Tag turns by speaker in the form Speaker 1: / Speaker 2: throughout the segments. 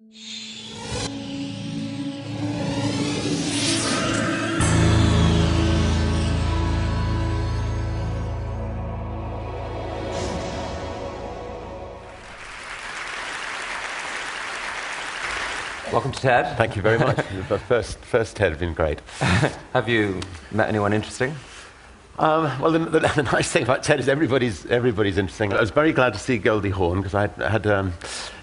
Speaker 1: Welcome to TED.
Speaker 2: Thank you very much. The first TED has been great.
Speaker 1: Have you met anyone interesting?
Speaker 2: Well, the nice thing about TED is everybody's interesting. I was very glad to see Goldie Hawn because I had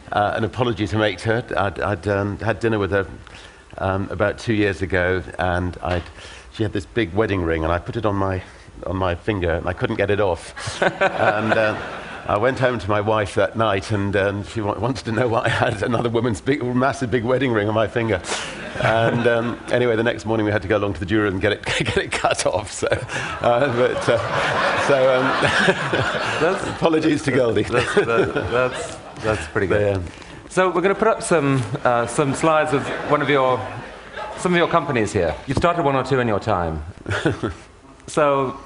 Speaker 2: an apology to make to her. I'd had dinner with her about 2 years ago, and she had this big wedding ring, and I put it on my finger, and I couldn't get it off. And I went home to my wife that night, and she wanted to know why I had another woman's massive big wedding ring on my finger. And anyway, the next morning we had to go along to the jeweler and get it cut off. So, apologies to Goldie.
Speaker 1: That's pretty good. So we're going to put up some slides of some of your companies here. You've started one or two in your time. So,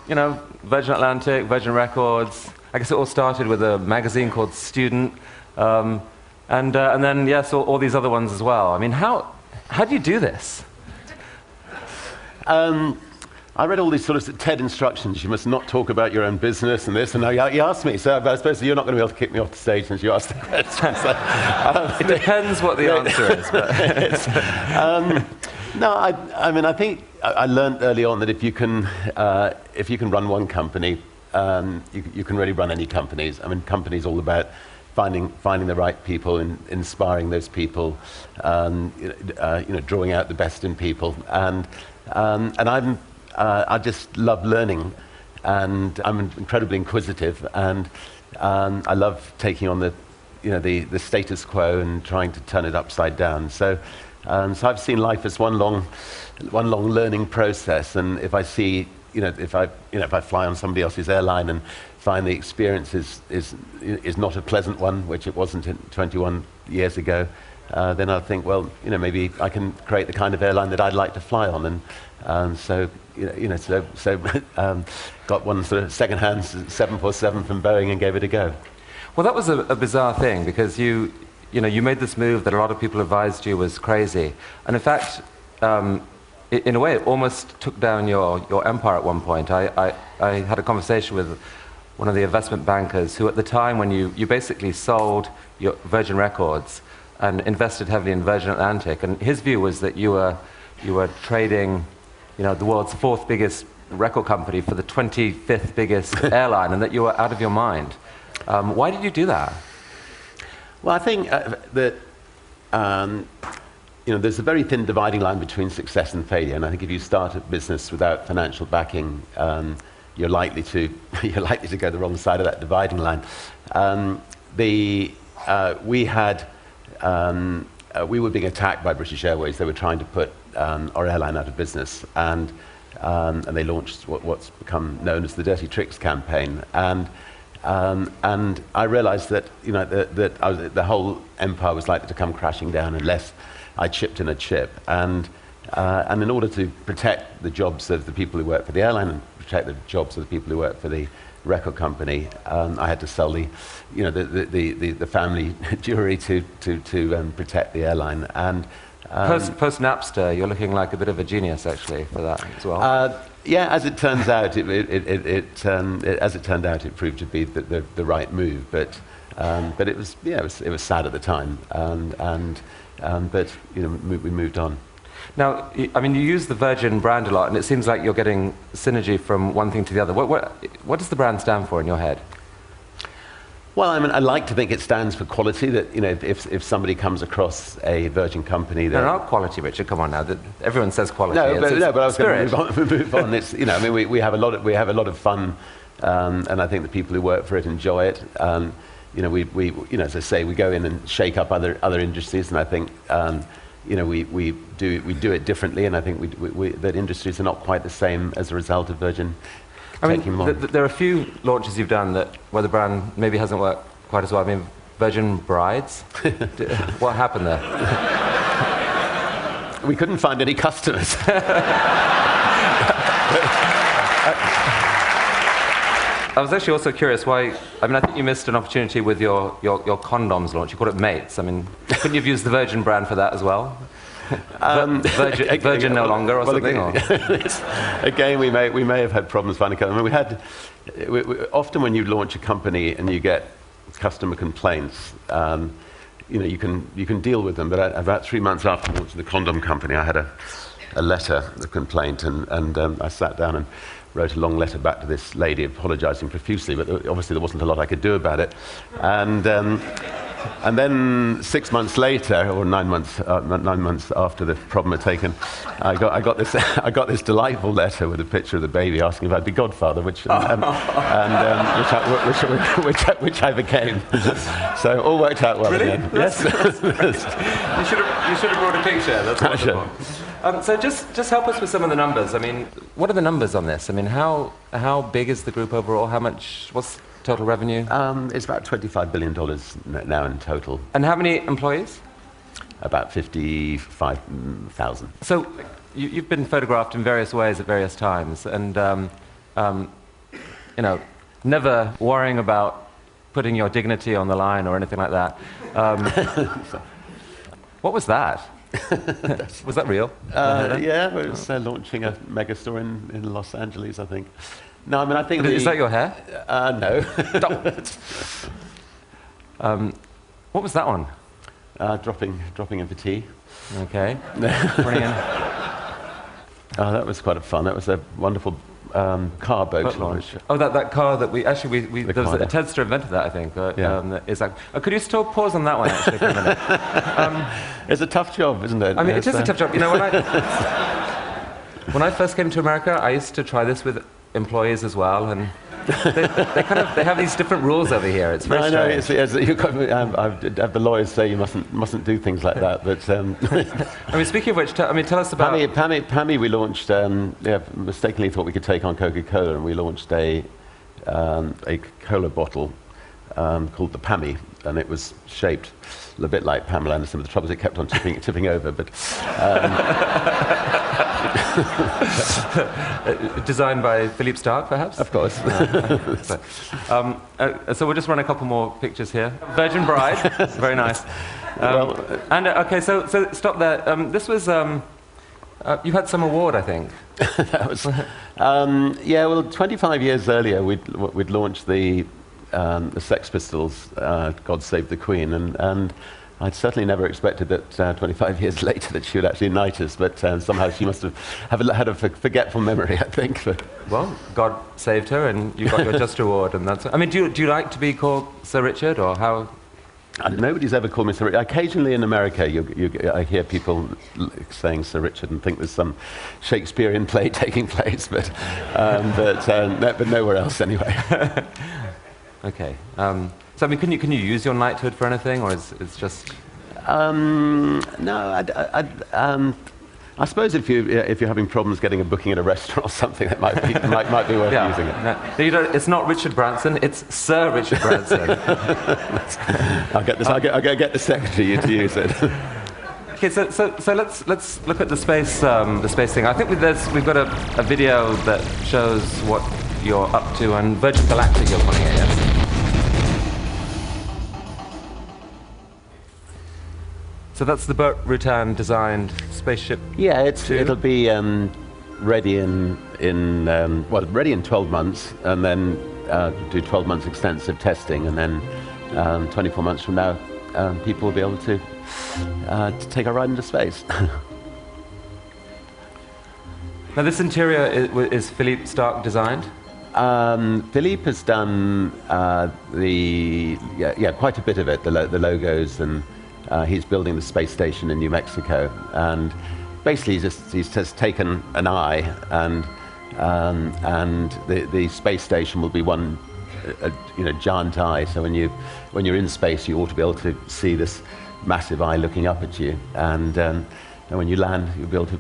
Speaker 1: Virgin Atlantic, Virgin Records. I guess it all started with a magazine called Student, and then, yes, all these other ones as well. I mean, how do you do this?
Speaker 2: I read all these sort of TED instructions. You must not talk about your own business and this, and now you asked me, so I suppose you're not going to be able to kick me off the stage since you asked the question. So,
Speaker 1: it depends what the answer is. But
Speaker 2: no, I mean, I think I learned early on that if you can run one company, you can really run any companies. I mean, companies all about finding the right people and inspiring those people, drawing out the best in people. And I just love learning, and I'm incredibly inquisitive, and I love taking on the status quo and trying to turn it upside down. So I've seen life as one long learning process, and if I see. If I fly on somebody else's airline and find the experience is not a pleasant one, which it wasn't 21 years ago, then I'll think, well, maybe I can create the kind of airline that I'd like to fly on, and so got one sort of second-hand 747 from Boeing and gave it a go.
Speaker 1: Well, that was a bizarre thing because you made this move that a lot of people advised you was crazy, and in fact. In a way, it almost took down your empire at one point. I had a conversation with one of the investment bankers who, at the time when you basically sold your Virgin Records and invested heavily in Virgin Atlantic, and his view was that you were trading, the world's 4th biggest record company for the 25th biggest airline, and that you were out of your mind. Why did you do that?
Speaker 2: Well, I think that. There's a very thin dividing line between success and failure, and I think if you start a business without financial backing, you're likely to go the wrong side of that dividing line. We were being attacked by British Airways. They were trying to put our airline out of business, and they launched what's become known as the Dirty Tricks campaign. And I realised that the whole empire was likely to come crashing down unless I chipped in a chip, and in order to protect the jobs of the people who work for the airline and protect the jobs of the people who work for the record company, I had to sell the family jewelry to protect the airline. And
Speaker 1: post Napster, you're looking like a bit of a genius actually for that as well.
Speaker 2: Yeah, as it turns out, it proved to be the right move, but it was sad at the time, but we moved on.
Speaker 1: Now, I mean, you use the Virgin brand a lot, and it seems like you're getting synergy from one thing to the other. What does the brand stand for in your head?
Speaker 2: Well, I mean, I like to think it stands for quality. That if somebody comes across a Virgin company, that
Speaker 1: not quality, Richard. Come on now. Everyone says quality.
Speaker 2: No, but I was going to move on. It's I mean, we have a lot of fun, and I think the people who work for it enjoy it. We as I say, we go in and shake up other industries, and I think we do it differently, and I think that industries are not quite the same as a result of Virgin.
Speaker 1: I mean, there are a few launches you've done where the brand maybe hasn't worked quite as well. I mean, Virgin Brides. What happened there?
Speaker 2: We couldn't find any customers.
Speaker 1: I was actually also curious why. I mean, I think you missed an opportunity with your condoms launch. You called it Mates. I mean, couldn't you have used the Virgin brand for that as well? Virgin no longer, or something.
Speaker 2: Again, we may have had problems finding customers. I mean, often when you launch a company and you get customer complaints, you can deal with them. But about 3 months after launching the condom company, I had a letter of complaint, and I sat down and wrote a long letter back to this lady apologizing profusely, but obviously there wasn't a lot I could do about it. And then 6 months later, or 9 months after the problem had taken, I got this delightful letter with a picture of the baby asking if I'd be godfather, which I became. So all worked out well.
Speaker 1: Really?
Speaker 2: Again. Yes.
Speaker 1: You should have brought a picture. That's wonderful. So just help us with some of the numbers. I mean, what are the numbers on this? I mean, how big is the group overall? What's total revenue?
Speaker 2: It's about $25 billion now in total.
Speaker 1: And how many employees?
Speaker 2: About 55,000.
Speaker 1: So you've been photographed in various ways at various times, and never worrying about putting your dignity on the line or anything like that. What was that? Was that real?
Speaker 2: Yeah, it was launching a megastore in Los Angeles, I think. No, I mean, I think...
Speaker 1: Is that your hair?
Speaker 2: No.
Speaker 1: What was that one?
Speaker 2: Dropping in for tea.
Speaker 1: Okay. Brilliant.
Speaker 2: That was quite fun. That was a wonderful car boat launch.
Speaker 1: Oh, that car that we there was a Tedster invented that, I think. Could you still pause on that one actually for a minute?
Speaker 2: It's a tough job, isn't it?
Speaker 1: I mean, it is a tough job. You know, when I first came to America, I used to try this with employees as well, and they have these different rules over here. It's very strange.
Speaker 2: The lawyers say you mustn't do things like that. But
Speaker 1: I mean, speaking of which, tell us about
Speaker 2: Pammy. We launched. Mistakenly thought we could take on Coca-Cola, and we launched a cola bottle called the Pammy, and it was shaped a bit like Pamela Anderson. But the trouble is, it kept on tipping over. But
Speaker 1: designed by Philippe Starck, perhaps?
Speaker 2: Of course.
Speaker 1: So we'll just run a couple more pictures here. Virgin Bride, very nice. So stop there. This was, you had some award, I think.
Speaker 2: That was, 25 years earlier, we'd launched the Sex Pistols, God Save the Queen, and I'd certainly never expected that 25 years later that she would actually knight us, but somehow she must have had a forgetful memory, I think.
Speaker 1: Well, God saved her, and you got your just reward, and that's. I mean, do you like to be called Sir Richard, or how?
Speaker 2: Nobody's ever called me Sir Richard. Occasionally in America, I hear people saying Sir Richard and think there's some Shakespearean play taking place, but nowhere else anyway.
Speaker 1: Okay. So I mean, can you use your knighthood for anything, or is it's just?
Speaker 2: No, I suppose if you're having problems getting a booking at a restaurant or something, that might be worth using it.
Speaker 1: No, it's not Richard Branson; it's Sir Richard Branson.
Speaker 2: I'll get the secretary to use it.
Speaker 1: Okay, so let's look at the space thing. I think we've got a video that shows what you're up to, and Virgin Galactic you're calling it, yes? So that's the Burt Rutan designed spaceship.
Speaker 2: Yeah, it'll be ready in 12 months, and then do 12 months extensive testing, and then 24 months from now, people will be able to take a ride into space.
Speaker 1: Now, this interior is Philippe Starck designed.
Speaker 2: Philippe has done quite a bit of it. The logos, and he's building the space station in New Mexico. And basically, he's just taken an eye, and the space station will be one giant eye. So when you're in space, you ought to be able to see this massive eye looking up at you. And when you land, you'll be able to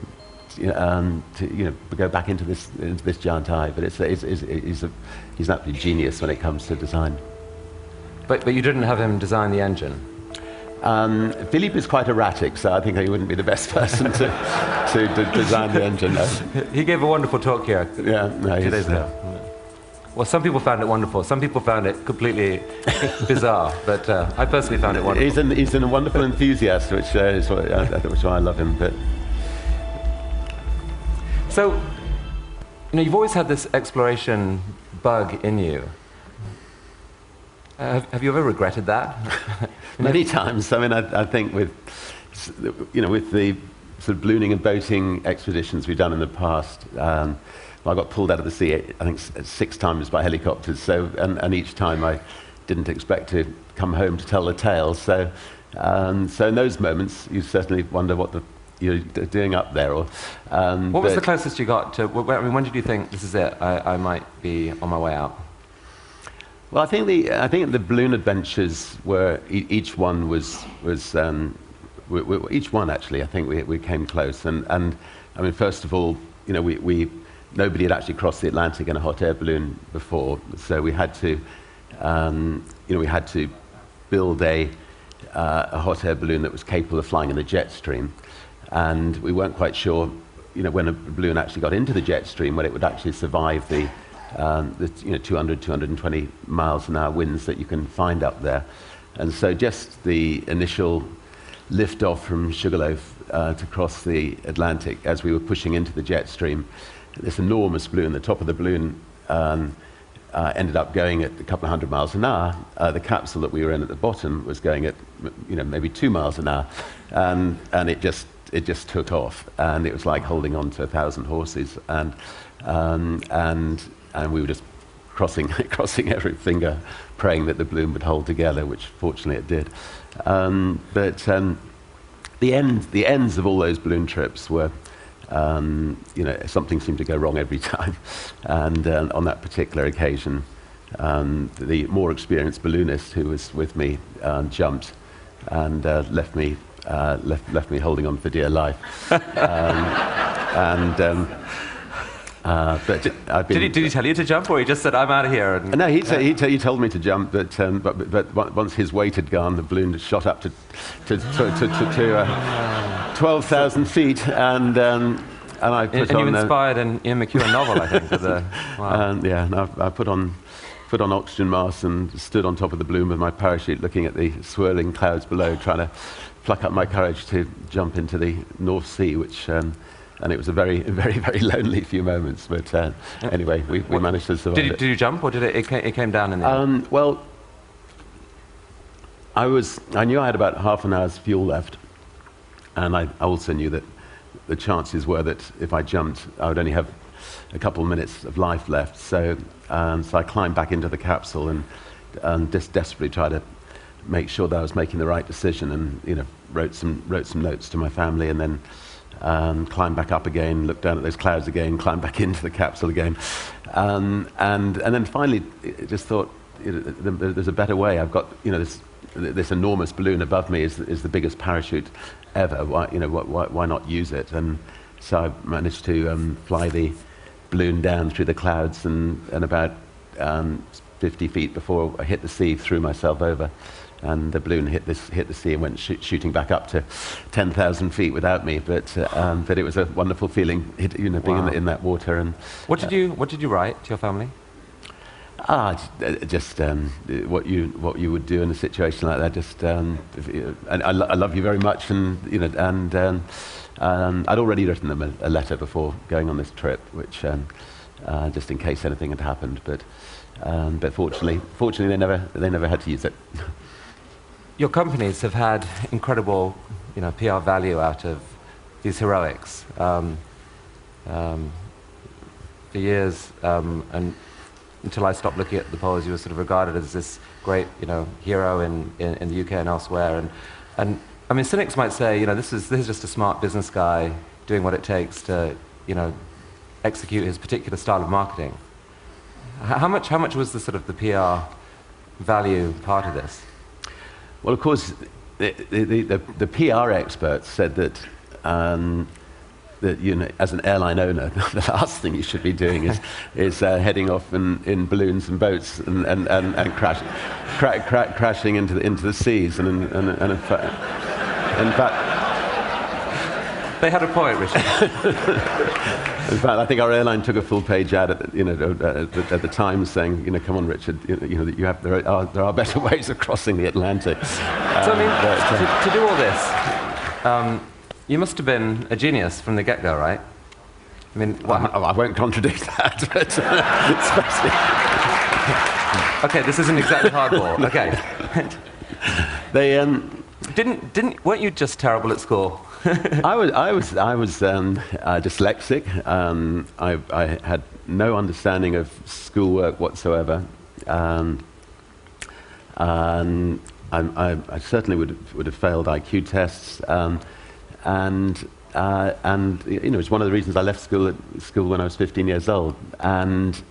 Speaker 2: go back into this giant eye. But he's an absolute genius when it comes to design.
Speaker 1: But you didn't have him design the engine.
Speaker 2: Philippe is quite erratic, so I think he wouldn't be the best person to design the engine. No.
Speaker 1: He gave a wonderful talk here.
Speaker 2: Yeah, no,
Speaker 1: 2 days ago. Well, some people found it wonderful. Some people found it completely bizarre. But I personally found it wonderful.
Speaker 2: He's a wonderful enthusiast, which is why I love him. But
Speaker 1: so, you've always had this exploration bug in you. Have you ever regretted that?
Speaker 2: Many times. I mean, I think with the sort of ballooning and boating expeditions we've done in the past, I got pulled out of the sea, I think 6 times by helicopters. So, and each time I didn't expect to come home to tell the tale. So, so in those moments, you certainly wonder what you're doing up there. Or
Speaker 1: what was the closest you got to? I mean, when did you think this is it? I might be on my way out.
Speaker 2: Well, I think the balloon adventures were each one was each one actually. I think we came close, and I mean, first of all, nobody had actually crossed the Atlantic in a hot air balloon before, so we had to build a hot air balloon that was capable of flying in the jet stream, and we weren't quite sure, when a balloon actually got into the jet stream, when it would actually survive the 200, 220 miles an hour winds that you can find up there. And so just the initial lift off from Sugarloaf to cross the Atlantic as we were pushing into the jet stream, this enormous balloon, the top of the balloon ended up going at a couple of 100 miles an hour. The capsule that we were in at the bottom was going at maybe 2 miles an hour, and it just took off, and it was like holding on to 1,000 horses, and we were just crossing every finger, praying that the balloon would hold together, which fortunately it did. But the ends of all those balloon trips were, something seemed to go wrong every time. And on that particular occasion, the more experienced balloonist who was with me jumped and left me holding on for dear life. But
Speaker 1: did he tell you to jump, or he just said, "I'm out of here"?
Speaker 2: No, he told me to jump, but once his weight had gone, the balloon shot up to 12,000 feet, and I put on.
Speaker 1: And you inspired an Ian McEwan novel, I think. Wow.
Speaker 2: And I put on oxygen masks and stood on top of the balloon with my parachute, looking at the swirling clouds below, trying to pluck up my courage to jump into the North Sea, which. And it was a very, very, very lonely few moments. But anyway, we managed to survive.
Speaker 1: Did you jump, or did it came down in the end?
Speaker 2: Well, I knew I had about half an hour's fuel left, and I also knew that the chances were that if I jumped, I would only have a couple of minutes of life left. So I climbed back into the capsule and just desperately tried to make sure that I was making the right decision, and wrote some notes to my family, and then. Climbed back up again, looked down at those clouds again, climbed back into the capsule again, and then finally just thought, there's a better way. I've got this enormous balloon above me is the biggest parachute ever. Why not use it? And so I managed to fly the balloon down through the clouds, and about 50 feet before I hit the sea, threw myself over. And the balloon hit the sea and went shooting back up to 10,000 feet without me. But it was a wonderful feeling, being
Speaker 1: Wow.
Speaker 2: in that water. And
Speaker 1: What did you write to your family?
Speaker 2: Just what you would do in a situation like that. Just and I love you very much, and I'd already written them a letter before going on this trip, which just in case anything had happened. But fortunately they never had to use it.
Speaker 1: Your companies have had incredible, PR value out of these heroics for years, and until I stopped looking at the polls, you were sort of regarded as this great, hero in the UK and elsewhere. And I mean, cynics might say, this is just a smart business guy doing what it takes to, execute his particular style of marketing. How much was the PR value part of this?
Speaker 2: Well, of course, the PR experts said that as an airline owner, the last thing you should be doing is heading off in balloons and boats and crashing into the seas. And in fact,
Speaker 1: They had a point, Richard.
Speaker 2: In fact, I think our airline took a full-page ad at the Times saying, come on, Richard, there are better ways of crossing the Atlantic.
Speaker 1: So I mean, to do all this, you must have been a genius from the get-go, right? I mean,
Speaker 2: I won't contradict that, but
Speaker 1: okay, this isn't exactly hardball. Okay.
Speaker 2: They
Speaker 1: weren't you just terrible at school?
Speaker 2: I was dyslexic. I had no understanding of schoolwork whatsoever. I certainly would have failed IQ tests. It's one of the reasons I left school when I was 15 years old. And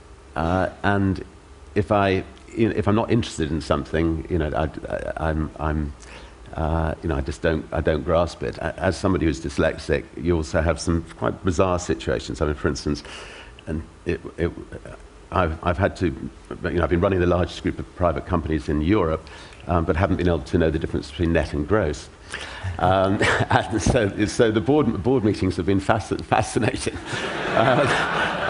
Speaker 2: if I'm not interested in something, I just don't grasp it. As somebody who's dyslexic, you also have some quite bizarre situations. I mean, for instance, I've had to, I've been running the largest group of private companies in Europe, but haven't been able to know the difference between net and gross. And so the board meetings have been fascinating.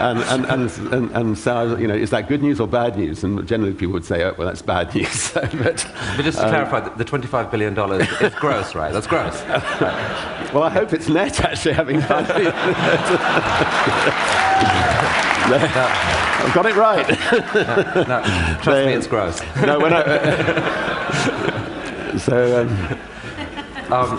Speaker 2: And so, is that good news or bad news? And generally people would say, oh, well, that's bad news. but
Speaker 1: just to clarify, the $25 billion is gross, right? That's gross. Right.
Speaker 2: Well, I hope it's net, actually, having finally... I've got it right.
Speaker 1: No, trust me, it's gross.
Speaker 2: No, when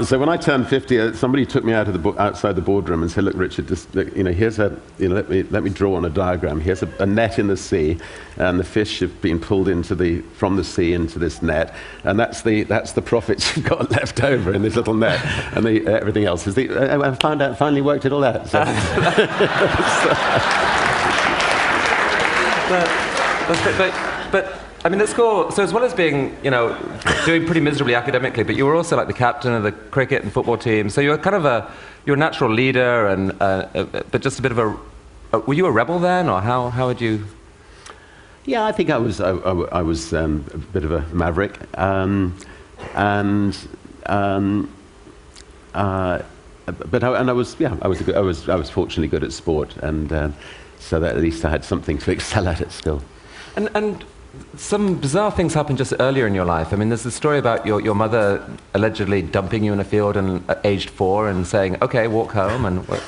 Speaker 2: so when I turned 50, somebody took me outside the boardroom and said, "Look, Richard, here's let me draw on a diagram. Here's a net in the sea, and the fish have been pulled from the sea into this net, and that's the profits you've got left over in this little net, and everything else is I finally worked it all out." So.
Speaker 1: But I mean, at school, so as well as being, doing pretty miserably academically, but you were also like the captain of the cricket and football team. So you were kind of you're a natural leader, and but just a bit of were you a rebel then, or how would you?
Speaker 2: Yeah, I think I was a bit of a maverick, but I was fortunately good at sport, and so that at least I had something to excel at school.
Speaker 1: And some bizarre things happened just earlier in your life. I mean, there's a story about your mother allegedly dumping you in a field aged 4 and saying, "Okay, walk home." And did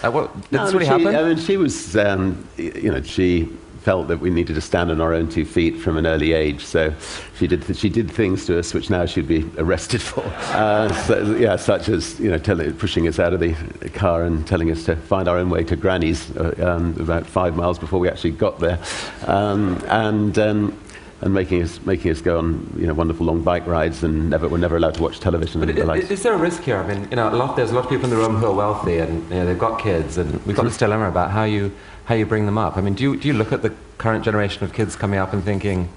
Speaker 1: this really happen?
Speaker 2: I mean, she was, she felt that we needed to stand on our own 2 feet from an early age. So she did things to us which now she'd be arrested for. Such as pushing us out of the car and telling us to find our own way to Granny's about 5 miles before we actually got there, and making us go on wonderful long bike rides, and we're never allowed to watch television.
Speaker 1: But is there a risk here? I mean, there's a lot of people in the room who are wealthy, and they've got kids, and we've got this dilemma about how you bring them up. I mean, do you look at the current generation of kids coming up and thinking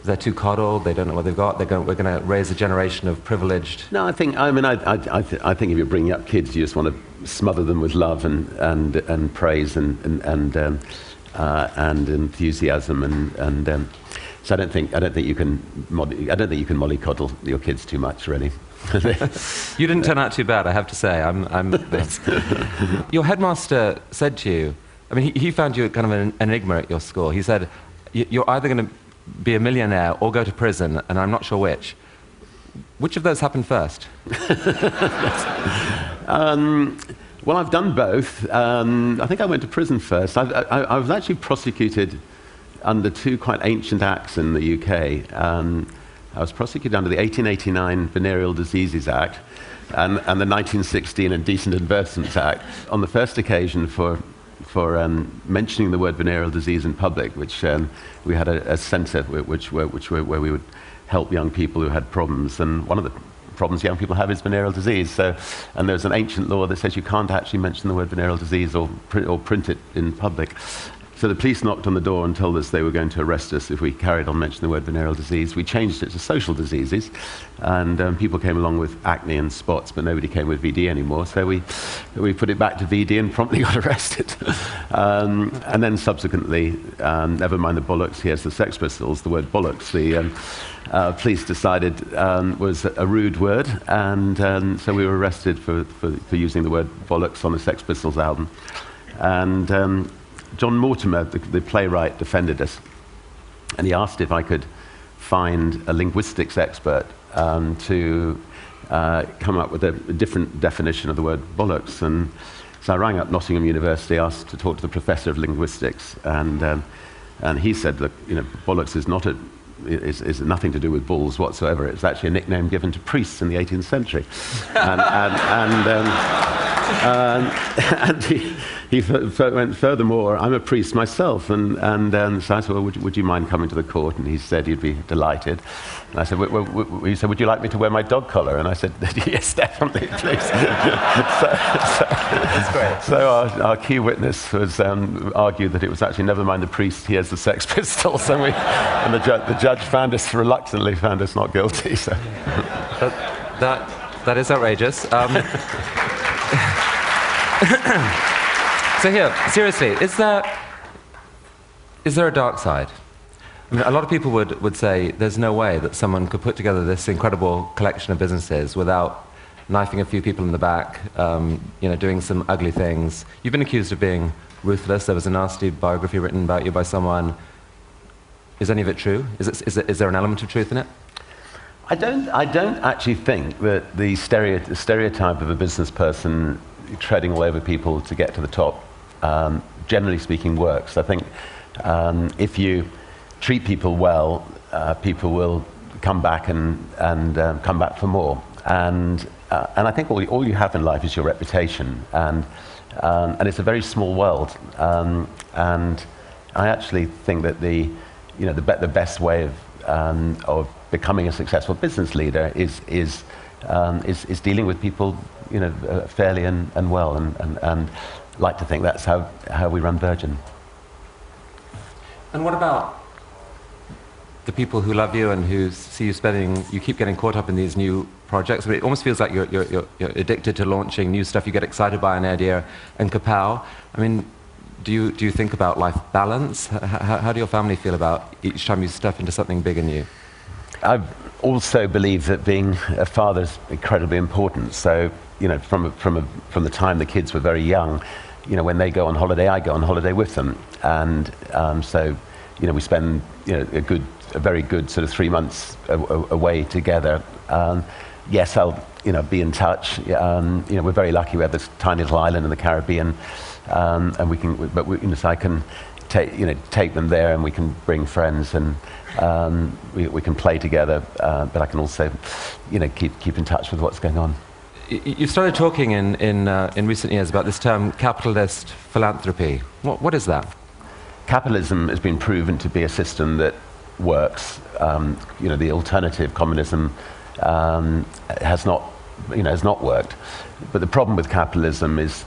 Speaker 1: they're too coddled, they don't know what they've got, we're going to raise a generation of privileged?
Speaker 2: No, I think if you're bringing up kids, you just want to smother them with love and praise and enthusiasm and. So I don't think you can mollycoddle your kids too much, really.
Speaker 1: You didn't turn out too bad, I have to say. Your headmaster said to you, I mean, he found you kind of an enigma at your school. He said, "You're either going to be a millionaire or go to prison, and I'm not sure which." Which of those happened first?
Speaker 2: Well, I've done both. I think I went to prison first. I was actually prosecuted under 2 quite ancient acts in the UK. I was prosecuted under the 1889 Venereal Diseases Act and the 1916 Indecent Advertisement Act. On the first occasion for mentioning the word venereal disease in public, which we had a centre where we would help young people who had problems, and one of the problems young people have is venereal disease. And there's an ancient law that says you can't actually mention the word venereal disease or print it in public. So the police knocked on the door and told us they were going to arrest us if we carried on mentioning the word venereal disease. We changed it to social diseases, and people came along with acne and spots, but nobody came with VD anymore. So we put it back to VD and promptly got arrested. And then subsequently, never mind the bollocks, here's the Sex Pistols, the word bollocks. The police decided was a rude word, and so we were arrested for using the word bollocks on the Sex Pistols album. And John Mortimer, the playwright, defended us, and he asked if I could find a linguistics expert to come up with a different definition of the word bollocks. And so I rang up Nottingham University, asked to talk to the professor of linguistics, and he said that bollocks is not is nothing to do with bulls whatsoever. It's actually a nickname given to priests in the 18th century. And he went furthermore, I'm a priest myself, and so I said, well, would you mind coming to the court? And he said he'd be delighted. And I said, he said, would you like me to wear my dog collar? And I said, yes, definitely, please. That's great. So our key witness was argued that it was actually, never mind the priest, here's the Sex Pistols, and the judge reluctantly found us not guilty. So.
Speaker 1: That is outrageous. So here, seriously, is there a dark side? I mean, a lot of people would say there's no way that someone could put together this incredible collection of businesses without knifing a few people in the back, doing some ugly things. You've been accused of being ruthless. There was a nasty biography written about you by someone. Is any of it true? Is there an element of truth in it?
Speaker 2: I don't actually think that the stereotype of a business person treading all over people to get to the top, generally speaking, works. I think if you treat people well, people will come back and come back for more. And I think all you have in life is your reputation, and it's a very small world. And I actually think that the best way of becoming a successful business leader is dealing with people, fairly and well, and like to think that's how we run Virgin.
Speaker 1: And what about the people who love you and who see you keep getting caught up in these new projects? I mean, it almost feels like you're addicted to launching new stuff. You get excited by an idea and kapow. I mean, do you think about life balance? How do your family feel about each time you step into something big and new?
Speaker 2: I also believe that being a father is incredibly important. So, from the time the kids were very young, when they go on holiday, I go on holiday with them, and so, we spend a very good sort of 3 months away together. Yes, I'll be in touch. We're very lucky. We have this tiny little island in the Caribbean, and so I can take them there, and we can bring friends, and we can play together. But I can also, keep in touch with what's going on.
Speaker 1: You started talking in recent years about this term capitalist philanthropy. What is that?
Speaker 2: Capitalism has been proven to be a system that works. The alternative, communism, has not worked. But the problem with capitalism is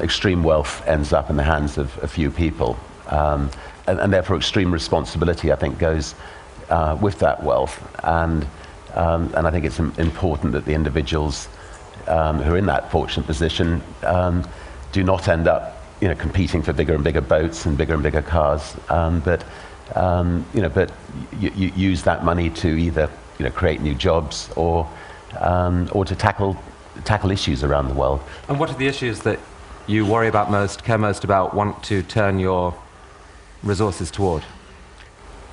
Speaker 2: extreme wealth ends up in the hands of a few people, and therefore extreme responsibility, I think, goes with that wealth. And I think it's important that the individuals who are in that fortunate position do not end up, competing for bigger and bigger boats and bigger cars, but you use that money to either create new jobs or to tackle issues around the world.
Speaker 1: And what are the issues that you worry about most, care most about, want to turn your resources toward?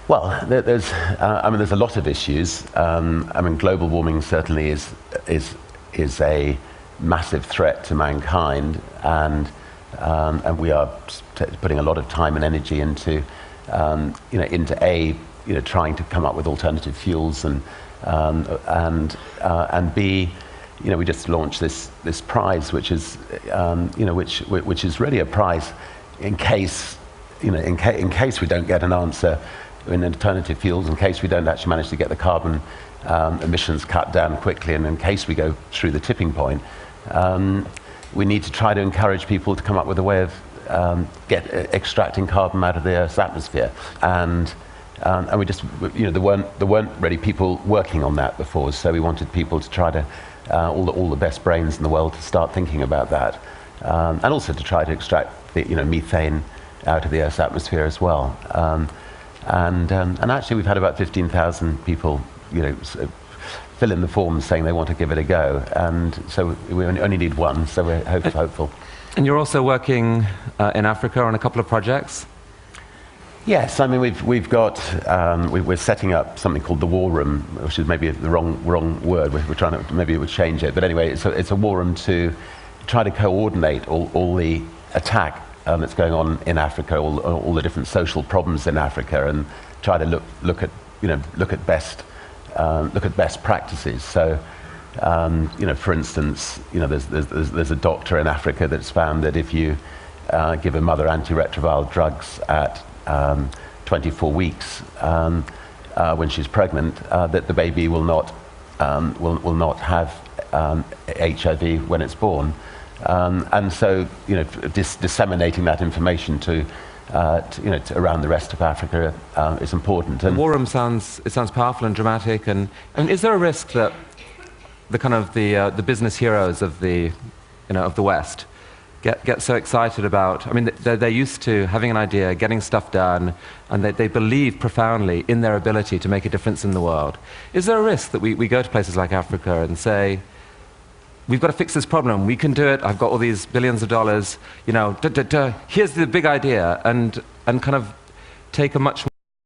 Speaker 2: Well, there's a lot of issues. Global warming certainly is a massive threat to mankind, and we are putting a lot of time and energy into trying to come up with alternative fuels, and B, we just launched this prize, which is which is really a prize in case we don't get an answer in alternative fuels, in case we don't actually manage to get the carbon emissions cut down quickly, and in case we go through the tipping point, we need to try to encourage people to come up with a way extracting carbon out of the Earth's atmosphere. And we just, there weren't really people working on that before, so we wanted people to try to, all the best brains in the world to start thinking about that. And also to try to extract the, methane out of the Earth's atmosphere as well. And actually we've had about 15,000 people, fill in the forms saying they want to give it a go. And so we only need one, so we're hopeful.
Speaker 1: And you're also working in Africa on a couple of projects?
Speaker 2: Yes, I mean we've got we're setting up something called the War Room, which is maybe the wrong word. We're trying to, maybe it would change it, but anyway, it's a war room to try to coordinate all the attack that's going on in Africa, all the different social problems in Africa, and try to look at best practices. So, for instance, there's a doctor in Africa that's found that if you give a mother antiretroviral drugs at 24 weeks when she's pregnant, that the baby will not have HIV when it's born, and so disseminating that information to around the rest of Africa is important.
Speaker 1: And the War Room sounds powerful and dramatic. And is there a risk that the business heroes of the West get so excited about, they're used to having an idea, getting stuff done, and they believe profoundly in their ability to make a difference in the world. Is there a risk that we go to places like Africa and say, we've got to fix this problem, we can do it, I've got all these billions of dollars, here's the big idea, and kind of take a much